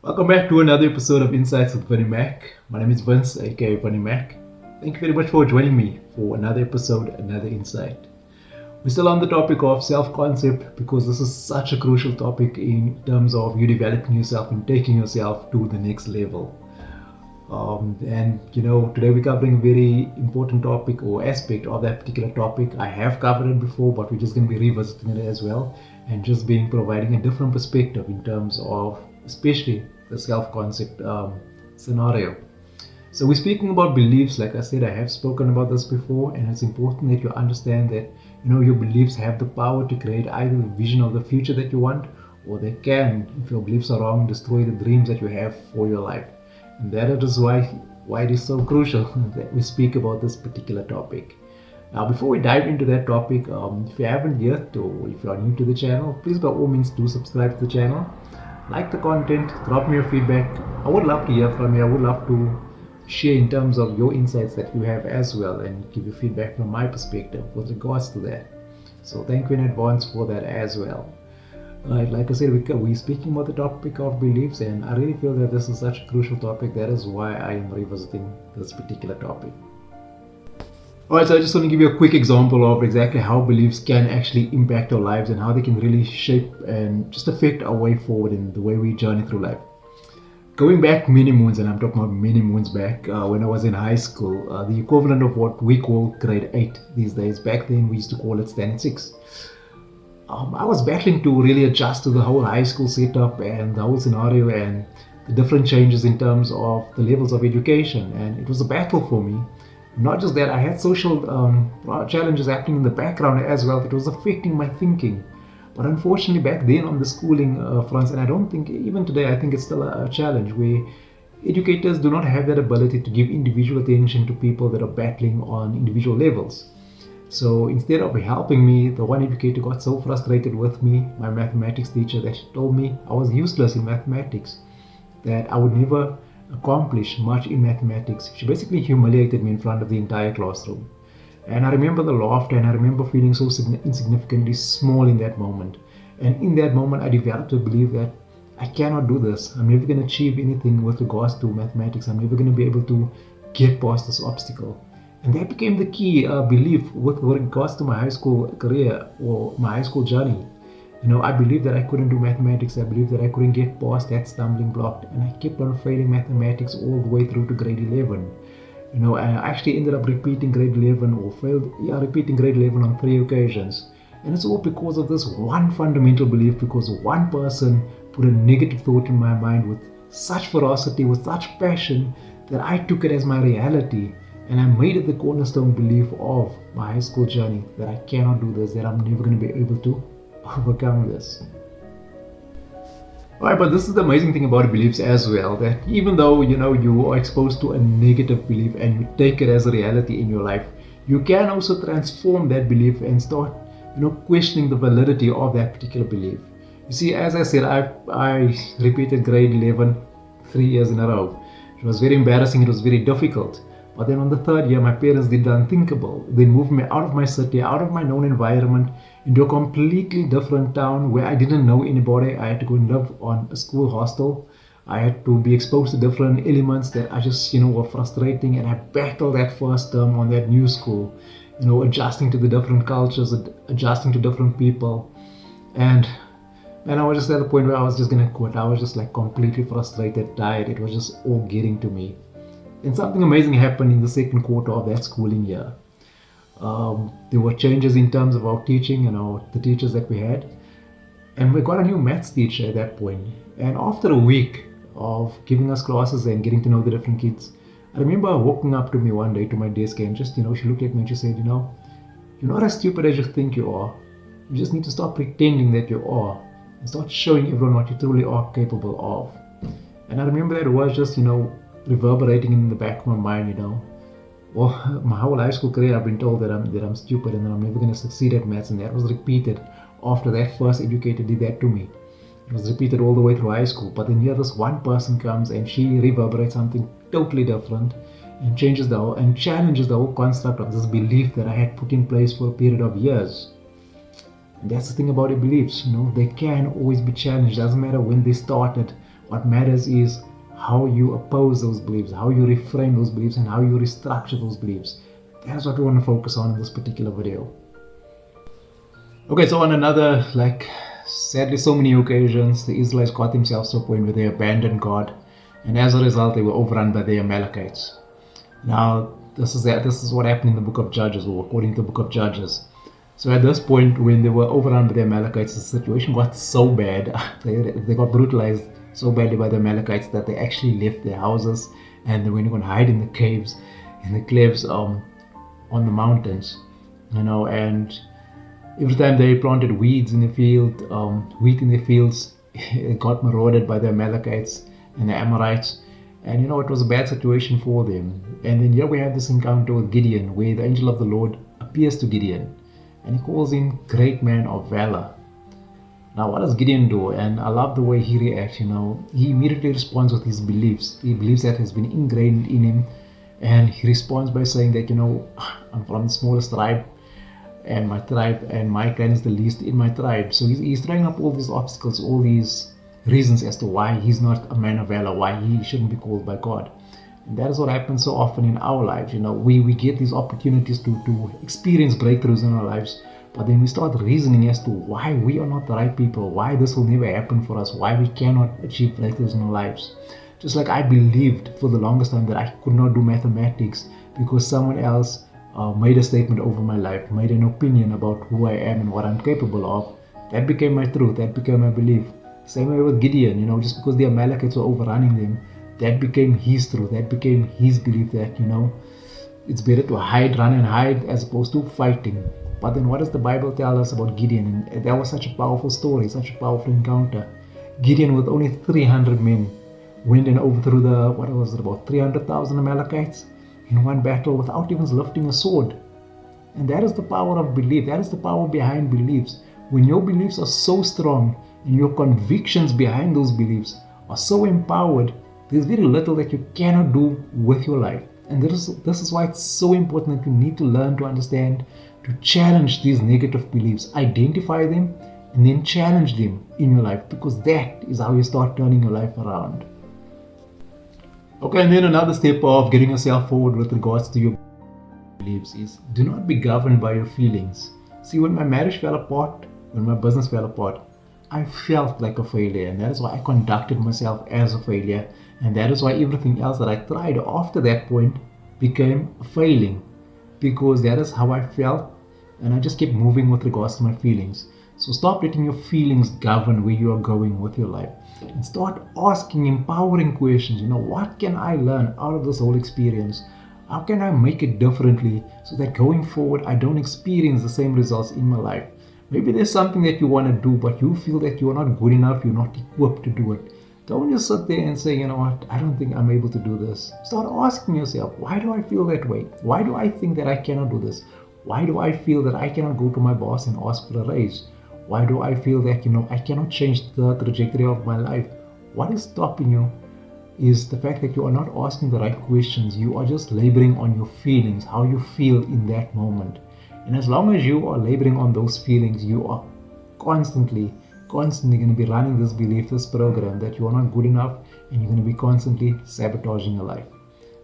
Welcome back to another episode of Insights with Bunny Mac. My name is Vince, aka Bunny Mac. Thank you very much for joining me for another episode, another insight. We're still on the topic of self-concept because this is such a crucial topic in terms of you developing yourself and taking yourself to the next level. Today we're covering a very important topic or aspect of that particular topic. I have covered it before, but we're just going to be revisiting it as well and just providing a different perspective in terms of especially the self-concept scenario. So we're speaking about beliefs. Like I said, I have spoken about this before, and it's important that you understand that your beliefs have the power to create either the vision of the future that you want, or they can, if your beliefs are wrong, destroy the dreams that you have for your life. And that is why it is so crucial that we speak about this particular topic. Now, before we dive into that topic, if you haven't yet, or if you are new to the channel, please by all means do subscribe to the channel. Like the content, drop me your feedback. I would love to hear from you. I would love to share in terms of your insights that you have as well and give you feedback from my perspective with regards to that. So thank you in advance for that as well. Like I said, we're speaking about the topic of beliefs, and I really feel that this is such a crucial topic. That is why I am revisiting this particular topic. Alright, so I just want to give you a quick example of exactly how beliefs can actually impact our lives and how they can really shape and just affect our way forward in the way we journey through life. Going back many moons, and I'm talking about many moons back, when I was in high school, the equivalent of what we call grade 8 these days. Back then we used to call it standard 6. I was battling to really adjust to the whole high school setup and the whole scenario and the different changes in terms of the levels of education, and it was a battle for me. Not just that, I had social challenges happening in the background as well that was affecting my thinking. But unfortunately back then on the schooling fronts, and I don't think even today, I think it's still a challenge where educators do not have that ability to give individual attention to people that are battling on individual levels. So instead of helping me, the one educator got so frustrated with me, my mathematics teacher, that she told me I was useless in mathematics, that I would never accomplish much in mathematics. She basically humiliated me in front of the entire classroom. And I remember the laughter, and I remember feeling so insignificantly small in that moment. And in that moment, I developed a belief that I cannot do this. I'm never going to achieve anything with regards to mathematics. I'm never going to be able to get past this obstacle. And that became the key belief with regards to my high school career or my high school journey. I believed that I couldn't do mathematics. I believed that I couldn't get past that stumbling block. And I kept on failing mathematics all the way through to grade 11. I actually ended up repeating grade 11 or repeating grade 11 on 3 occasions. And it's all because of this one fundamental belief, because one person put a negative thought in my mind with such ferocity, with such passion, that I took it as my reality. And I made it the cornerstone belief of my high school journey that I cannot do this, that I'm never going to be able to overcome this. Alright, but this is the amazing thing about beliefs as well, that even though you are exposed to a negative belief and you take it as a reality in your life, you can also transform that belief and start questioning the validity of that particular belief. You see, as I said, I repeated grade 11 3 years in a row. It was very embarrassing, it was very difficult. But then on the third year, my parents did the unthinkable. They moved me out of my city, out of my known environment, into a completely different town where I didn't know anybody. I had to go and live on a school hostel. I had to be exposed to different elements that I just, were frustrating. And I battled that first term on that new school, adjusting to the different cultures, adjusting to different people. And I was just at the point where I was just going to quit. I was just like completely frustrated, tired. It was just all getting to me. And something amazing happened in the second quarter of that schooling year. There were changes in terms of our teaching and the teachers that we had. And we got a new maths teacher at that point. And after a week of giving us classes and getting to know the different kids, I remember her walking up to me one day to my desk and just, she looked at me and she said, you're not as stupid as you think you are. You just need to stop pretending that you are and start showing everyone what you truly are capable of. And I remember that it was just, reverberating in the back of my mind, Well, my whole high school career I've been told that I'm stupid and that I'm never going to succeed at maths, and that was repeated after that first educator did that to me. It was repeated all the way through high school. But then here this one person comes and she reverberates something totally different and challenges the whole construct of this belief that I had put in place for a period of years. And that's the thing about your beliefs, they can always be challenged. Doesn't matter when they started What matters is how you oppose those beliefs, how you reframe those beliefs, and how you restructure those beliefs. That's what we want to focus on in this particular video. Okay, so on another, sadly, so many occasions, the Israelites got themselves to a point where they abandoned God, and as a result, they were overrun by the Amalekites. Now, this is what happened in the book of Judges, or according to the book of Judges. So at this point, when they were overrun by the Amalekites, the situation got so bad, they got brutalized so badly by the Amalekites that they actually left their houses and they went to hide in the caves, in the cliffs, on the mountains, and every time they planted weeds in the field, wheat in the fields, it got marauded by the Amalekites and the Amorites. And it was a bad situation for them. And then here we have this encounter with Gideon, where the angel of the Lord appears to Gideon and he calls him great man of valor. Now, what does Gideon do? And I love the way he reacts. He immediately responds with his beliefs. He believes that has been ingrained in him, and he responds by saying that, I'm from the smallest tribe, and my clan is the least in my tribe. So he's throwing up all these obstacles, all these reasons as to why he's not a man of valor, why he shouldn't be called by God. And that is what happens so often in our lives. We get these opportunities to experience breakthroughs in our lives, but then we start reasoning as to why we are not the right people, why this will never happen for us, why we cannot achieve breakthroughs in our lives. Just like I believed for the longest time that I could not do mathematics because someone else made a statement over my life, made an opinion about who I am and what I'm capable of. That became my truth, that became my belief. Same way with Gideon, just because the Amalekites were overrunning them, that became his truth, that became his belief that, it's better to run and hide as opposed to fighting. But then what does the Bible tell us about Gideon? And that was such a powerful story, such a powerful encounter. Gideon, with only 300 men, went and overthrew about 300,000 Amalekites in one battle without even lifting a sword. And that is the power of belief. That is the power behind beliefs. When your beliefs are so strong and your convictions behind those beliefs are so empowered, there's very little that you cannot do with your life. And this is why it's so important that you need to learn to understand, to challenge these negative beliefs, identify them, and then challenge them in your life, because that is how you start turning your life around. Okay, and then another step of getting yourself forward with regards to your beliefs is do not be governed by your feelings. See, when my marriage fell apart, when my business fell apart, I felt like a failure, and that is why I conducted myself as a failure, and that is why everything else that I tried after that point became failing, because that is how I felt, and I just kept moving with regards to my feelings. So stop letting your feelings govern where you are going with your life, and start asking empowering questions. What can I learn out of this whole experience? How can I make it differently so that going forward I don't experience the same results in my life? Maybe there's something that you want to do, but you feel that you're not good enough, you're not equipped to do it. Don't just sit there and say, I don't think I'm able to do this. Start asking yourself, why do I feel that way? Why do I think that I cannot do this? Why do I feel that I cannot go to my boss and ask for a raise? Why do I feel that, I cannot change the trajectory of my life? What is stopping you is the fact that you are not asking the right questions. You are just laboring on your feelings, how you feel in that moment. And as long as you are laboring on those feelings, you are constantly going to be running this belief, this program that you are not good enough, and you're going to be constantly sabotaging your life.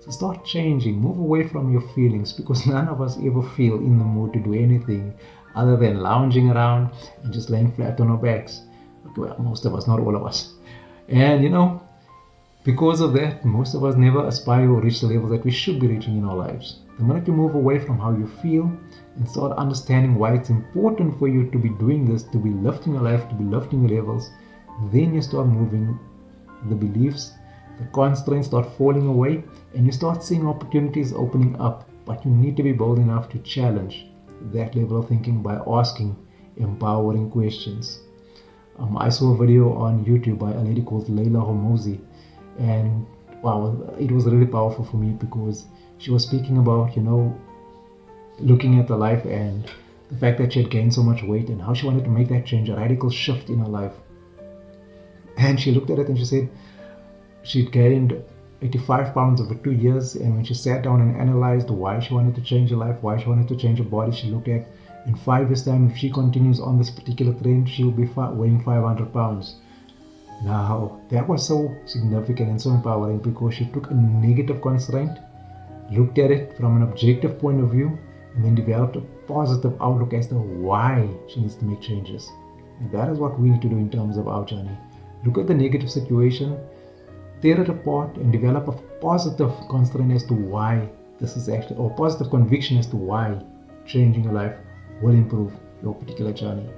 So start changing, move away from your feelings, because none of us ever feel in the mood to do anything other than lounging around and just laying flat on our backs. Okay, well, most of us, not all of us. And because of that, most of us never aspire or reach the level that we should be reaching in our lives. The minute you move away from how you feel and start understanding why it's important for you to be doing this, to be lifting your life, to be lifting your levels, then you start moving. The beliefs, the constraints start falling away, and you start seeing opportunities opening up. But you need to be bold enough to challenge that level of thinking by asking empowering questions. I saw a video on YouTube by a lady called Leila Homozi, and wow, it was really powerful for me, because she was speaking about, looking at her life and the fact that she had gained so much weight and how she wanted to make that change, a radical shift in her life. And she looked at it and she said she'd gained 85 pounds over 2 years, and when she sat down and analyzed why she wanted to change her life, why she wanted to change her body, she looked at, in 5 years time, if she continues on this particular trend, she'll be weighing 500 pounds. Now, that was so significant and so empowering because she took a negative constraint, looked at it from an objective point of view, and then developed a positive outlook as to why she needs to make changes. And that is what we need to do in terms of our journey. Look at the negative situation, tear it apart, and develop a positive constraint as to why this is actually, or positive conviction as to why changing your life will improve your particular journey.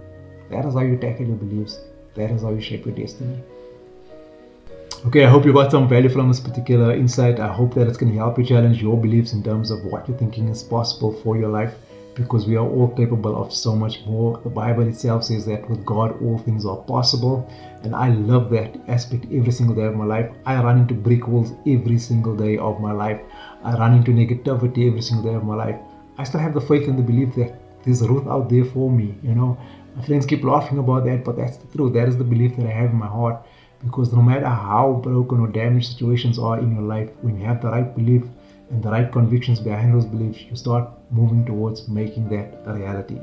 That is how you tackle your beliefs. That is how you shape your destiny. Okay, I hope you got some value from this particular insight. I hope that it's going to help you challenge your beliefs in terms of what you're thinking is possible for your life, because we are all capable of so much more. The Bible itself says that with God all things are possible, and I love that aspect every single day of my life. I run into brick walls every single day of my life. I run into negativity every single day of my life. I still have the faith and the belief that there's Ruth out there for me. My friends keep laughing about that, but that's the truth. That is the belief that I have in my heart. Because no matter how broken or damaged situations are in your life, when you have the right belief and the right convictions behind those beliefs, you start moving towards making that a reality.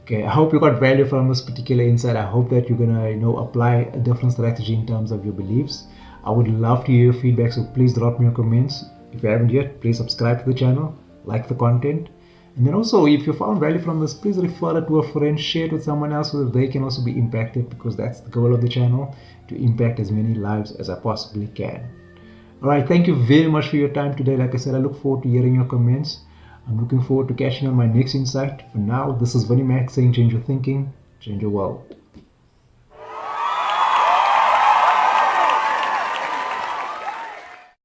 Okay, I hope you got value from this particular insight. I hope that you're gonna, apply a different strategy in terms of your beliefs. I would love to hear your feedback, so please drop me your comments. If you haven't yet, please subscribe to the channel, like the content. And then also, if you found value from this, please refer it to a friend, share it with someone else so that they can also be impacted, because that's the goal of the channel, to impact as many lives as I possibly can. Alright, thank you very much for your time today. Like I said, I look forward to hearing your comments. I'm looking forward to catching on my next insight. For now, this is Vinnie Mac saying change your thinking, change your world.